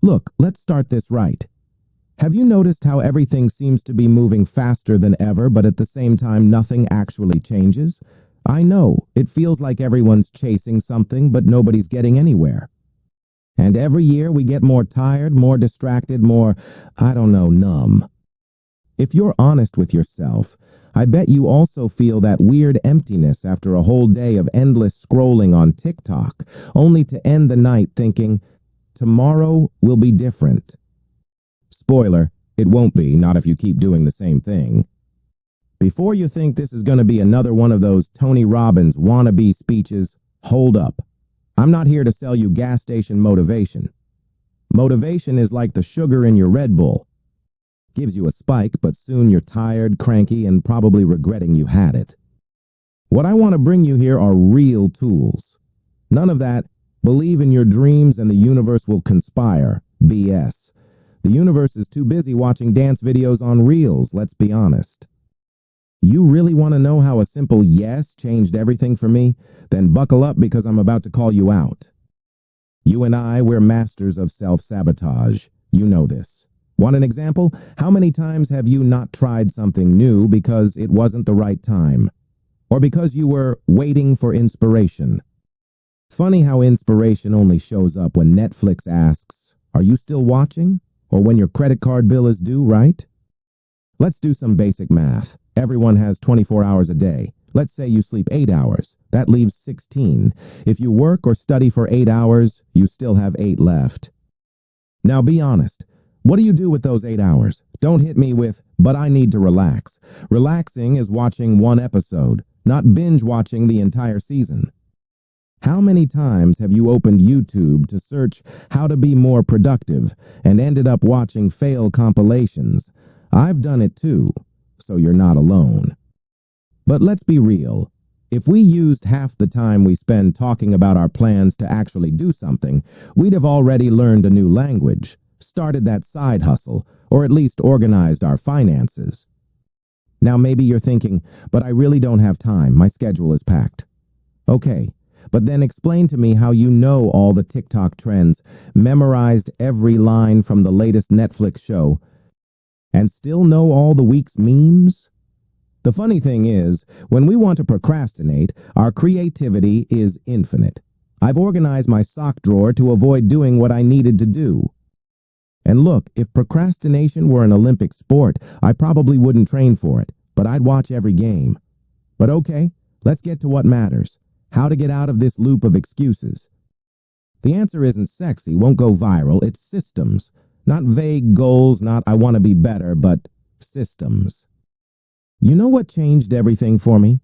Look, let's start this right. Have you noticed how everything seems to be moving faster than ever, but at the same time nothing actually changes? I know, it feels like everyone's chasing something, but nobody's getting anywhere. And every year we get more tired, more distracted, more, numb. If you're honest with yourself, I bet you also feel that weird emptiness after a whole day of endless scrolling on TikTok, only to end the night thinking, tomorrow will be different. Spoiler, it won't be, not if you keep doing the same thing. Before you think this is going to be another one of those Tony Robbins wannabe speeches, hold up. I'm not here to sell you gas station motivation. Motivation is like the sugar in your Red Bull. Gives you a spike, but soon you're tired, cranky, and probably regretting you had it. What I want to bring you here are real tools. None of that, believe in your dreams and the universe will conspire, BS. The universe is too busy watching dance videos on Reels, let's be honest. You really want to know how a simple yes changed everything for me? Then buckle up because I'm about to call you out. You and I, we're masters of self-sabotage. You know this. Want an example? How many times have you not tried something new because it wasn't the right time? Or because you were waiting for inspiration? Funny how inspiration only shows up when Netflix asks, "Are you still watching?" Or when your credit card bill is due, right? Let's do some basic math. Everyone has 24 hours a day. Let's say you sleep 8 hours. That leaves 16. If you work or study for 8 hours, you still have 8 left. Now be honest. What do you do with those 8 hours? Don't hit me with, "But I need to relax." Relaxing is watching one episode, not binge watching the entire season. How many times have you opened YouTube to search how to be more productive and ended up watching fail compilations? I've done it too, so you're not alone. But let's be real. If we used half the time we spend talking about our plans to actually do something, we'd have already learned a new language, started that side hustle, or at least organized our finances. Now maybe you're thinking, "But I really don't have time, my schedule is packed." Okay. But then explain to me how you know all the TikTok trends, memorized every line from the latest Netflix show, and still know all the week's memes? The funny thing is, when we want to procrastinate, our creativity is infinite. I've organized my sock drawer to avoid doing what I needed to do. And look, if procrastination were an Olympic sport, I probably wouldn't train for it, but I'd watch every game. But okay, let's get to what matters. How to get out of this loop of excuses. The answer isn't sexy, won't go viral, it's systems. Not vague goals, not "I want to be better," but systems. You know what changed everything for me?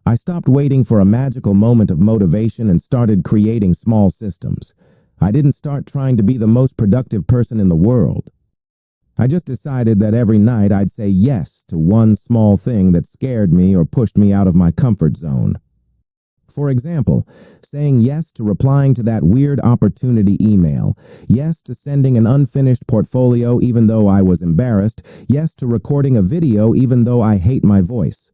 I stopped waiting for a magical moment of motivation and started creating small systems. I didn't start trying to be the most productive person in the world. I just decided that every night I'd say yes to one small thing that scared me or pushed me out of my comfort zone. For example, saying yes to replying to that weird opportunity email, yes to sending an unfinished portfolio even though I was embarrassed, yes to recording a video even though I hate my voice.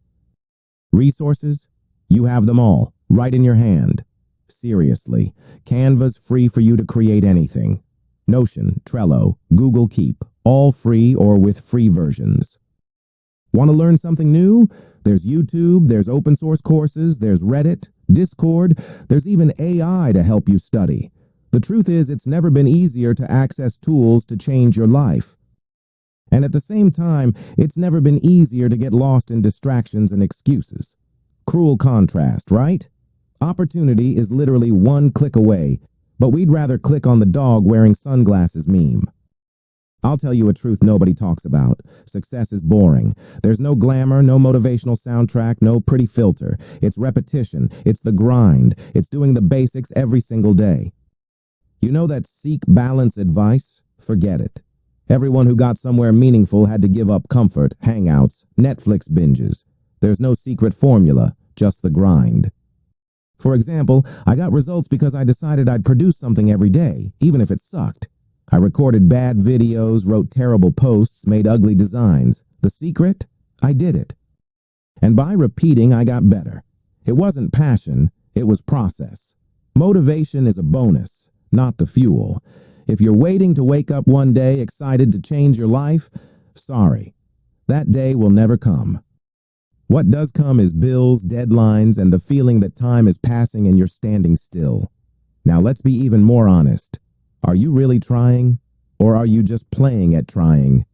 Resources? You have them all, right in your hand. Seriously, Canva's free for you to create anything. Notion, Trello, Google Keep, all free or with free versions. Want to learn something new? There's YouTube, there's open source courses, there's Reddit, Discord, there's even AI to help you study. The truth is, it's never been easier to access tools to change your life. And at the same time, it's never been easier to get lost in distractions and excuses. Cruel contrast, right? Opportunity is literally one click away, but we'd rather click on the dog wearing sunglasses meme. I'll tell you a truth nobody talks about. Success is boring. There's no glamour, no motivational soundtrack, no pretty filter. It's repetition. It's the grind. It's doing the basics every single day. You know that seek balance advice? Forget it. Everyone who got somewhere meaningful had to give up comfort, hangouts, Netflix binges. There's no secret formula, just the grind. For example, I got results because I decided I'd produce something every day, even if it sucked. I recorded bad videos, wrote terrible posts, made ugly designs. The secret? I did it. And by repeating, I got better. It wasn't passion, it was process. Motivation is a bonus, not the fuel. If you're waiting to wake up one day excited to change your life, sorry, that day will never come. What does come is bills, deadlines, and the feeling that time is passing and you're standing still. Now let's be even more honest. Are you really trying, or are you just playing at trying?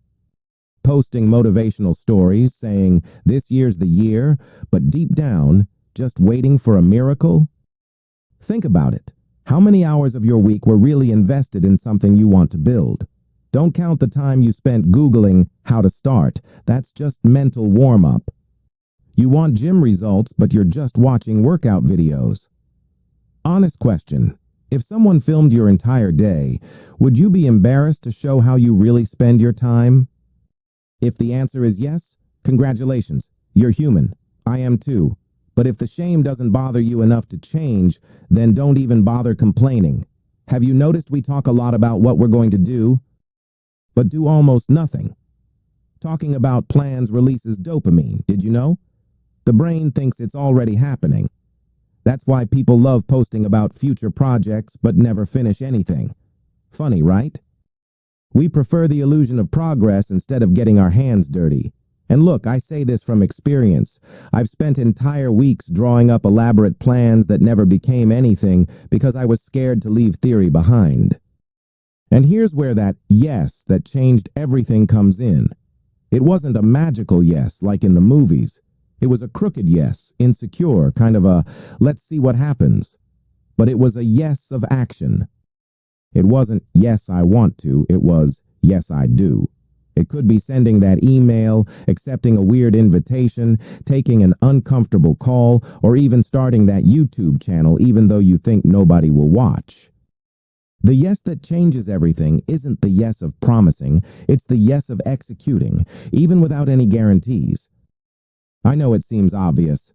Posting motivational stories saying, "This year's the year," but deep down, just waiting for a miracle? Think about it. How many hours of your week were really invested in something you want to build? Don't count the time you spent Googling how to start. That's just mental warm-up. You want gym results, but you're just watching workout videos. Honest question. If someone filmed your entire day, would you be embarrassed to show how you really spend your time? If the answer is yes, congratulations. You're human. I am too. But if the shame doesn't bother you enough to change, then don't even bother complaining. Have you noticed we talk a lot about what we're going to do, but do almost nothing? Talking about plans releases dopamine, did you know? The brain thinks it's already happening. That's why people love posting about future projects but never finish anything. Funny, right? We prefer the illusion of progress instead of getting our hands dirty. And look, I say this from experience. I've spent entire weeks drawing up elaborate plans that never became anything because I was scared to leave theory behind. And here's where that yes that changed everything comes in. It wasn't a magical yes like in the movies. It was a crooked yes, insecure, kind of a let's see what happens. But it was a yes of action. It wasn't yes I want to, it was yes I do. It could be sending that email, accepting a weird invitation, taking an uncomfortable call, or even starting that YouTube channel even though you think nobody will watch. The yes that changes everything isn't the yes of promising, it's the yes of executing, even without any guarantees. I know it seems obvious,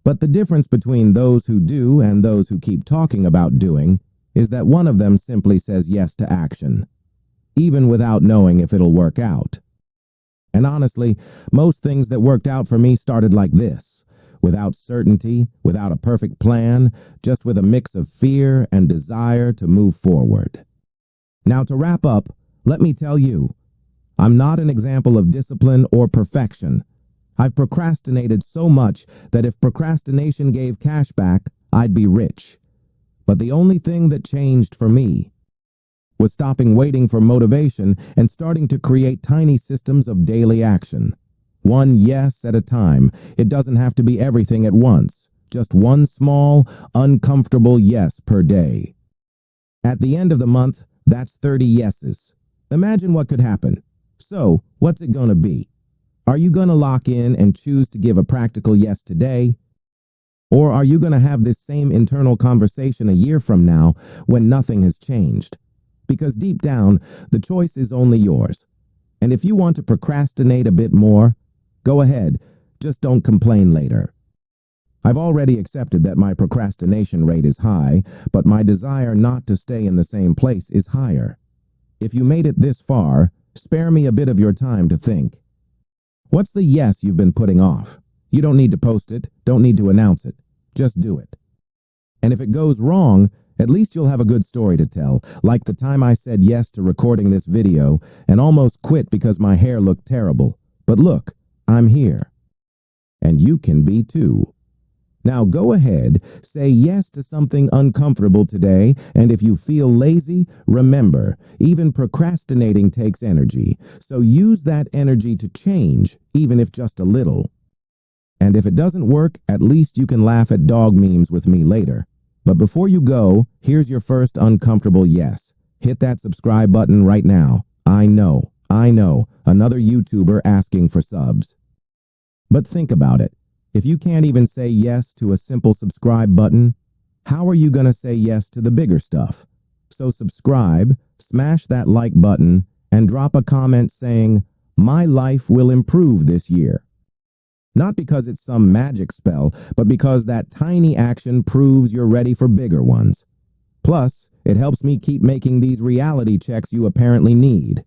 but the difference between those who do and those who keep talking about doing is that one of them simply says yes to action, even without knowing if it'll work out. And honestly, most things that worked out for me started like this, without certainty, without a perfect plan, just with a mix of fear and desire to move forward. Now to wrap up, let me tell you, I'm not an example of discipline or perfection. I've procrastinated so much that if procrastination gave cash back, I'd be rich. But the only thing that changed for me was stopping waiting for motivation and starting to create tiny systems of daily action. One yes at a time. It doesn't have to be everything at once. Just one small, uncomfortable yes per day. At the end of the month, that's 30 yeses. Imagine what could happen. So, what's it gonna be? Are you gonna lock in and choose to give a practical yes today? Or are you gonna have this same internal conversation a year from now when nothing has changed? Because deep down, the choice is only yours. And if you want to procrastinate a bit more, go ahead, just don't complain later. I've already accepted that my procrastination rate is high, but my desire not to stay in the same place is higher. If you made it this far, spare me a bit of your time to think. What's the yes you've been putting off? You don't need to post it, don't need to announce it. Just do it. And if it goes wrong, at least you'll have a good story to tell, like the time I said yes to recording this video and almost quit because my hair looked terrible. But look, I'm here. And you can be too. Now go ahead, say yes to something uncomfortable today, and if you feel lazy, remember, even procrastinating takes energy, so use that energy to change, even if just a little. And if it doesn't work, at least you can laugh at dog memes with me later. But before you go, here's your first uncomfortable yes. Hit that subscribe button right now. I know, another YouTuber asking for subs. But think about it. If you can't even say yes to a simple subscribe button, how are you going to say yes to the bigger stuff? So subscribe, smash that like button, and drop a comment saying, "My life will improve this year." Not because it's some magic spell, but because that tiny action proves you're ready for bigger ones. Plus, it helps me keep making these reality checks you apparently need.